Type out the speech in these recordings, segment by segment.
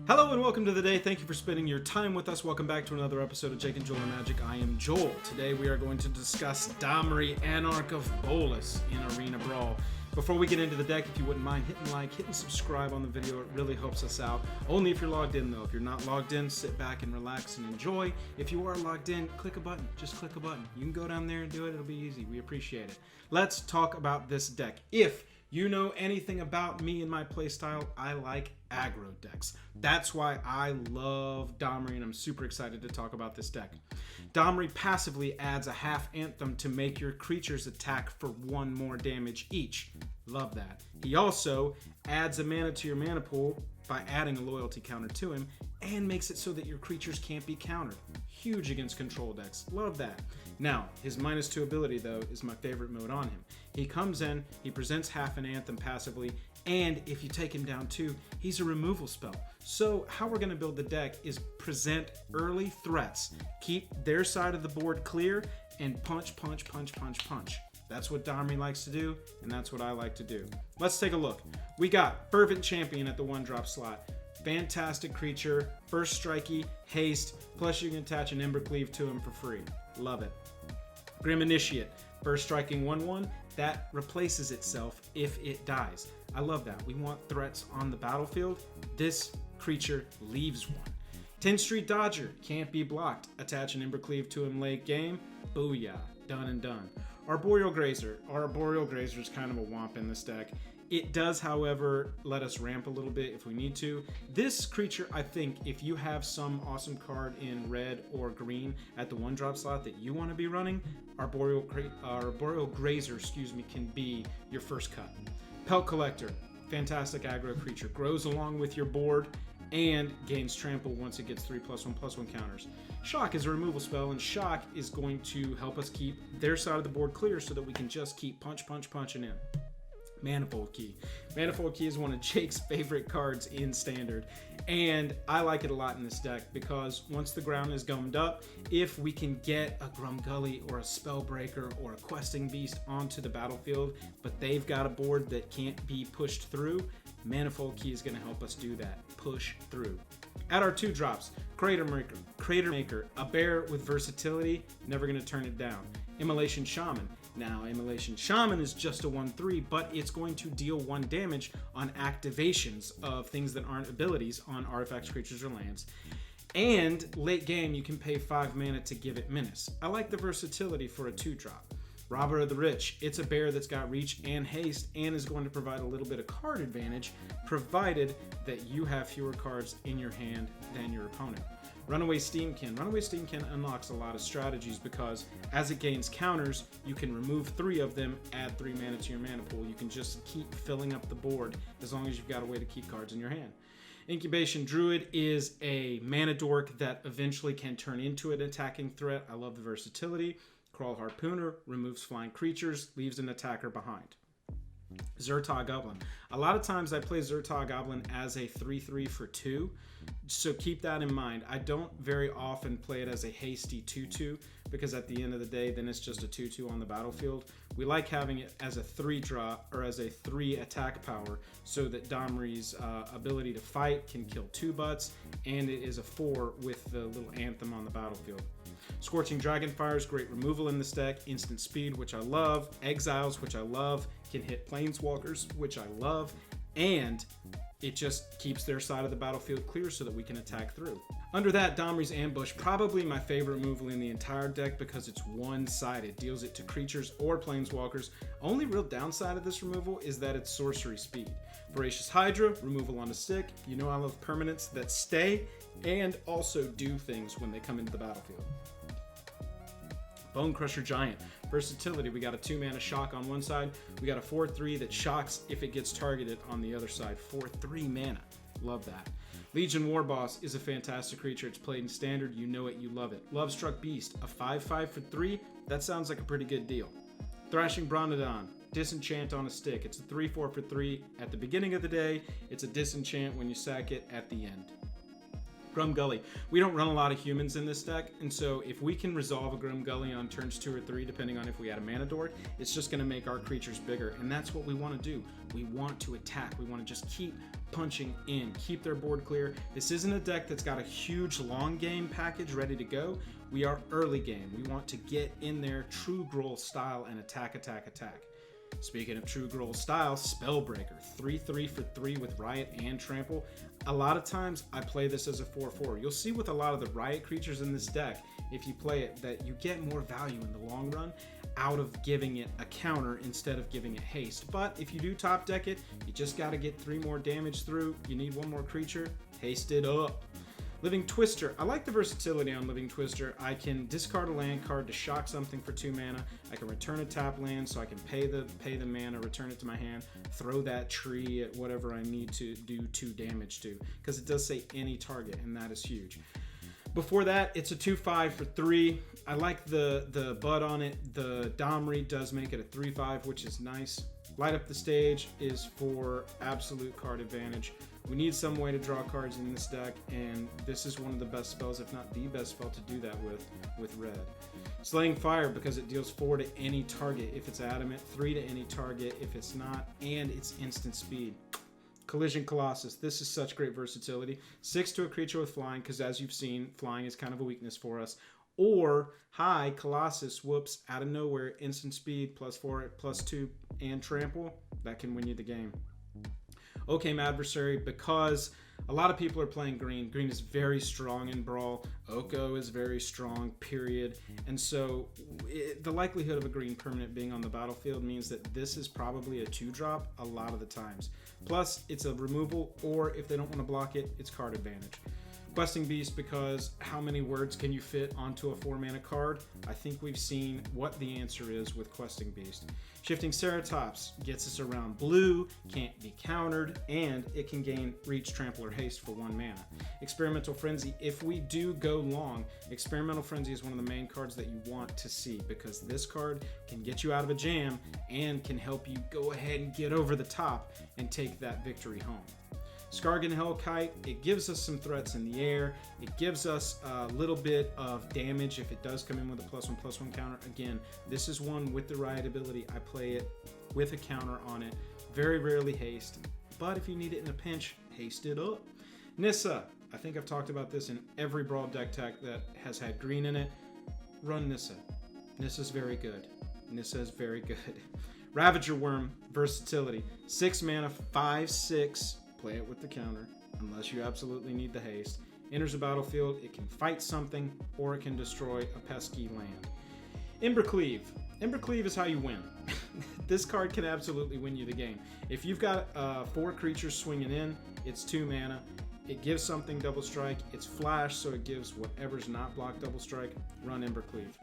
Hello and welcome to the day. Thank you for spending your time with us. Welcome back to another episode of Jake and Joel and Magic. I am Joel. Today we are going to discuss Domri, Anarch of Bolas in Arena Brawl. Before we get into the deck, if you wouldn't mind hitting like, hitting subscribe on the video, it really helps us out. Only if you're logged in though. If you're not logged in, sit back and relax and enjoy. If you are logged in, click a button. Just click a button. You can go down there and do it. It'll be easy. We appreciate it. Let's talk about this deck. If you know anything about me and my playstyle, I like aggro decks. That's why I love Domri, and I'm super excited to talk about this deck. Domri passively adds a half anthem to make your creatures attack for 1 more damage each. Love that. He also adds a mana to your mana pool by adding a loyalty counter to him, and makes it so that your creatures can't be countered. Huge against control decks. Love that. Now, his -2 ability, though, is my favorite mode on him. He comes in, he presents half an anthem passively, and if you take him down 2, he's a removal spell. So how we're going to build the deck is present early threats, keep their side of the board clear, and punch, punch, punch, punch, punch. That's what Domri likes to do, and that's what I like to do. Let's take a look. We got Fervent Champion at the 1-drop slot. Fantastic creature, first strikey, haste, plus you can attach an Embercleave to him for free. Love it. Grim Initiate, first striking 1/1, that replaces itself if it dies. I love that. We want threats on the battlefield. This creature leaves one. 10th Street Dodger, can't be blocked. Attach an Embercleave to him late game. Booyah. Done and done. Arboreal Grazer. Our Arboreal Grazer is kind of a womp in this deck. It does, however, let us ramp a little bit if we need to. This creature, I think, if you have some awesome card in red or green at the 1-drop slot that you want to be running, Arboreal Grazer, can be your first cut. Pelt Collector, fantastic aggro creature, grows along with your board and gains trample once it gets 3+1/+1 counters. Shock is a removal spell, and Shock is going to help us keep their side of the board clear so that we can just keep punching in. Manifold Key. Manifold Key is one of Jake's favorite cards in Standard, and I like it a lot in this deck because once the ground is gummed up, if we can get a Grumgully or a Spellbreaker or a Questing Beast onto the battlefield, but they've got a board that can't be pushed through, Manifold Key is going to help us do that. Push through. At our 2 drops, Crater Maker, a bear with versatility, never going to turn it down. Immolation Shaman. Now, Immolation Shaman is just a 1/3, but it's going to deal 1 damage on activations of things that aren't abilities on artifacts, creatures, or lands. And late game, you can pay 5 mana to give it menace. I like the versatility for a 2-drop. Robber of the Rich. It's a bear that's got reach and haste and is going to provide a little bit of card advantage, provided that you have fewer cards in your hand than your opponent. Runaway Steamkin. Runaway Steamkin unlocks a lot of strategies because as it gains counters, you can remove 3 of them, add 3 mana to your mana pool. You can just keep filling up the board as long as you've got a way to keep cards in your hand. Incubation Druid is a mana dork that eventually can turn into an attacking threat. I love the versatility. Crawl Harpooner removes flying creatures, leaves an attacker behind. Zertog Goblin. A lot of times I play Zertog Goblin as a 3/3 for 2, so keep that in mind. I don't very often play it as a hasty 2/2 because at the end of the day, then it's just a 2/2 on the battlefield. We like having it as a 3-drop or as a 3 attack power so that Domri's ability to fight can kill 2 butts, and it is a 4 with the little anthem on the battlefield. Scorching Dragonfire is great removal in this deck. Instant Speed, which I love. Exiles, which I love. Can hit Planeswalkers, which I love. And it just keeps their side of the battlefield clear so that we can attack through. Under that, Domri's Ambush, probably my favorite removal in the entire deck because it's one-sided. Deals it to creatures or Planeswalkers. Only real downside of this removal is that it's sorcery speed. Voracious Hydra, removal on a stick. You know I love permanents that stay and also do things when they come into the battlefield. Bone Crusher Giant. Versatility, we got a 2-mana shock on one side. We got a 4/3 that shocks if it gets targeted on the other side. 4/3 mana. Love that. Legion Warboss is a fantastic creature. It's played in Standard. You know it, you love it. Lovestruck Beast, a 5/5 for 3. That sounds like a pretty good deal. Thrashing Bronodon. Disenchant on a stick. It's a 3/4 for 3 at the beginning of the day. It's a disenchant when you sack it at the end. Grum Gully. We don't run a lot of humans in this deck, and so if we can resolve a Grum Gully on turns 2 or 3, depending on if we had a mana dork, it's just going to make our creatures bigger, and that's what we want to do. We want to attack. We want to just keep punching in, keep their board clear. This isn't a deck that's got a huge long game package ready to go. We are early game. We want to get in there true Gruul style and attack, attack, attack. Speaking of true Gruul style, Spellbreaker, 3/3 for 3 with Riot and Trample. A lot of times I play this as a 4/4. You'll see with a lot of the Riot creatures in this deck, if you play it, that you get more value in the long run out of giving it a counter instead of giving it haste. But if you do top deck it, you just got to get 3 more damage through. You need 1 more creature, haste it up. Living Twister. I like the versatility on Living Twister. I can discard a land card to shock something for 2 mana. I can return a tap land so I can pay the mana, return it to my hand, throw that tree at whatever I need to do 2 damage to, because it does say any target, and that is huge. Before that, it's a 2/5 for 3. I like the bud on it. The Domri does make it a 3/5, which is nice. Light Up the Stage is for absolute card advantage. We need some way to draw cards in this deck, and this is one of the best spells, if not the best spell to do that with red. Slaying Fire, because it deals 4 to any target if it's adamant, 3 to any target if it's not, and it's instant speed. Collision Colossus. This is such great versatility. 6 to a creature with flying, because as you've seen, flying is kind of a weakness for us. Or high Colossus, whoops, out of nowhere, instant speed, +4, +2, and trample. That can win you the game. Occam Adversary, because a lot of people are playing green. Green is very strong in Brawl. Oko is very strong, period. And so the likelihood of a green permanent being on the battlefield means that this is probably a 2-drop a lot of the times. Plus, it's a removal, or if they don't want to block it, it's card advantage. Questing Beast, because how many words can you fit onto a 4-mana card? I think we've seen what the answer is with Questing Beast. Shifting Ceratops gets us around blue, can't be countered, and it can gain reach, trample, or haste for 1 mana. Experimental Frenzy, if we do go long, Experimental Frenzy is one of the main cards that you want to see, because this card can get you out of a jam and can help you go ahead and get over the top and take that victory home. Skargan Hellkite, it gives us some threats in the air. It gives us a little bit of damage if it does come in with a +1/+1 counter. Again, this is one with the Riot ability. I play it with a counter on it. Very rarely haste, but if you need it in a pinch, haste it up. Nissa, I think I've talked about this in every Brawl deck tech that has had green in it. Run Nissa. Nissa's very good. Nissa is very good. Ravager Worm, versatility. 6 mana, 5/6. Play it with the counter, unless you absolutely need the haste. Enters the battlefield, it can fight something, or it can destroy a pesky land. Embercleave. Embercleave is how you win. This card can absolutely win you the game. If you've got 4 creatures swinging in, it's 2 mana. It gives something double strike. It's flash, so it gives whatever's not blocked double strike. Run Embercleave.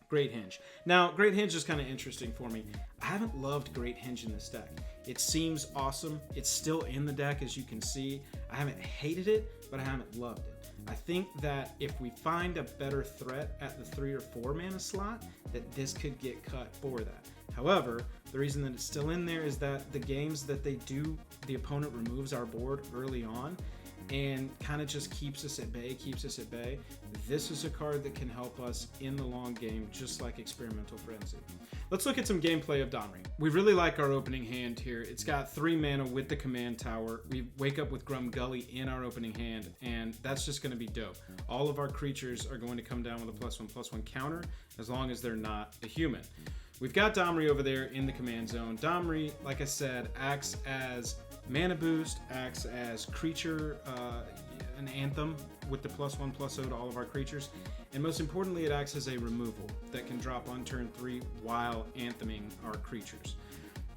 Great Hinge. Now, Great Hinge is kind of interesting for me. I haven't loved Great Hinge in this deck. It seems awesome. It's still in the deck, as you can see. I haven't hated it, but I haven't loved it. I think that if we find a better threat at the 3 or 4 mana slot, that this could get cut for that. However, the reason that it's still in there is that the games that they do, the opponent removes our board early on, and kind of just keeps us at bay, This is a card that can help us in the long game, just like Experimental Frenzy. Let's look at some gameplay of Domri. We really like our opening hand here. It's got 3 mana with the command tower. We wake up with Grum Gully in our opening hand, and that's just going to be dope. All of our creatures are going to come down with a +1/+1 counter, as long as they're not a human. We've got Domri over there in the command zone. Domri, like I said, acts as mana boost, acts as creature, an anthem with the +1/+0 to all of our creatures, and most importantly, it acts as a removal that can drop on turn 3 while antheming our creatures.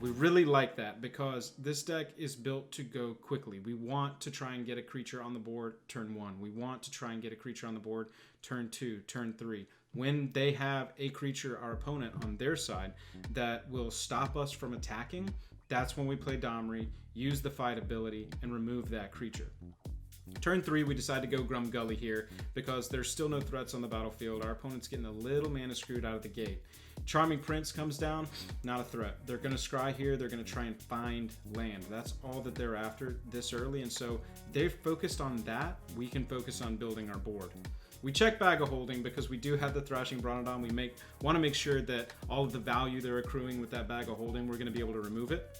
We really like that because this deck is built to go quickly. We want to try and get a creature on the board turn 1. We want to try and get a creature on the board turn 2, turn 3. When they have a creature, our opponent, on their side that will stop us from attacking, that's when we play Domri, use the fight ability, and remove that creature. Turn 3, we decide to go Gully here because there's still no threats on the battlefield. Our opponent's getting a little mana screwed out of the gate. Charming Prince comes down, not a threat. They're going to scry here. They're going to try and find land. That's all that they're after this early, and so they're focused on that. We can focus on building our board. We check Bag of Holding because we do have the Thrashing Bronodon. We want to make sure that all of the value they're accruing with that Bag of Holding, we're going to be able to remove it.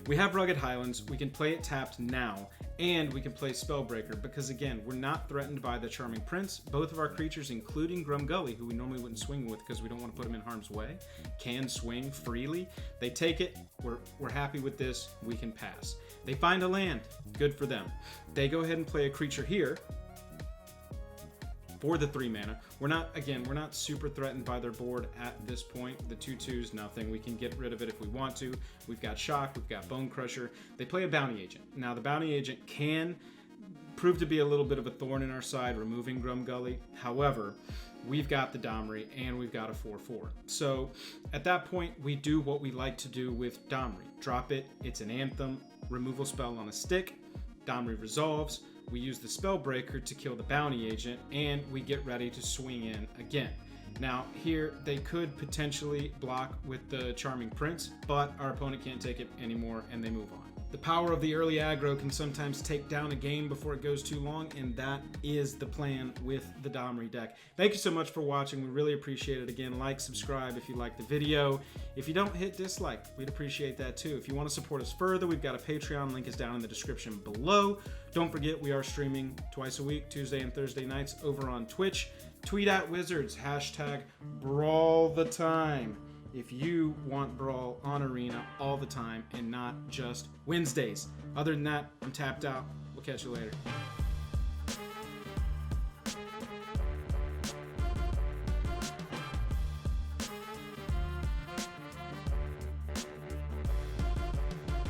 We have Rugged Highlands. We can play it tapped now, and we can play Spellbreaker because, again, we're not threatened by the Charming Prince. Both of our creatures, including Gully, who we normally wouldn't swing with because we don't want to put him in harm's way, can swing freely. They take it. We're happy with this. We can pass. They find a land. Good for them. They go ahead and play a creature here for the 3 mana. We're not super threatened by their board at this point. The 2/2s, nothing. We can get rid of it if we want to. We've got Shock, we've got Bone Crusher. They play a Bounty Agent. Now, the Bounty Agent can prove to be a little bit of a thorn in our side, removing Gully. However, we've got the Domri, and we've got a 4/4. So, at that point, we do what we like to do with Domri. Drop it, it's an Anthem, removal spell on a stick. Domri resolves. We use the Spellbreaker to kill the Bounty Agent, and we get ready to swing in again. Now, here, they could potentially block with the Charming Prince, but our opponent can't take it anymore, and they move on. The power of the early aggro can sometimes take down a game before it goes too long, and that is the plan with the Domri deck. Thank you so much for watching. We really appreciate it. Again, like, subscribe if you like the video. If you don't, hit dislike. We'd appreciate that too. If you want to support us further, we've got a Patreon. Link is down in the description below. Don't forget, we are streaming twice a week, Tuesday and Thursday nights, over on Twitch. Tweet at Wizards, #Brawl the Time. If you want Brawl on Arena all the time and not just Wednesdays. Other than that, I'm tapped out. We'll catch you later.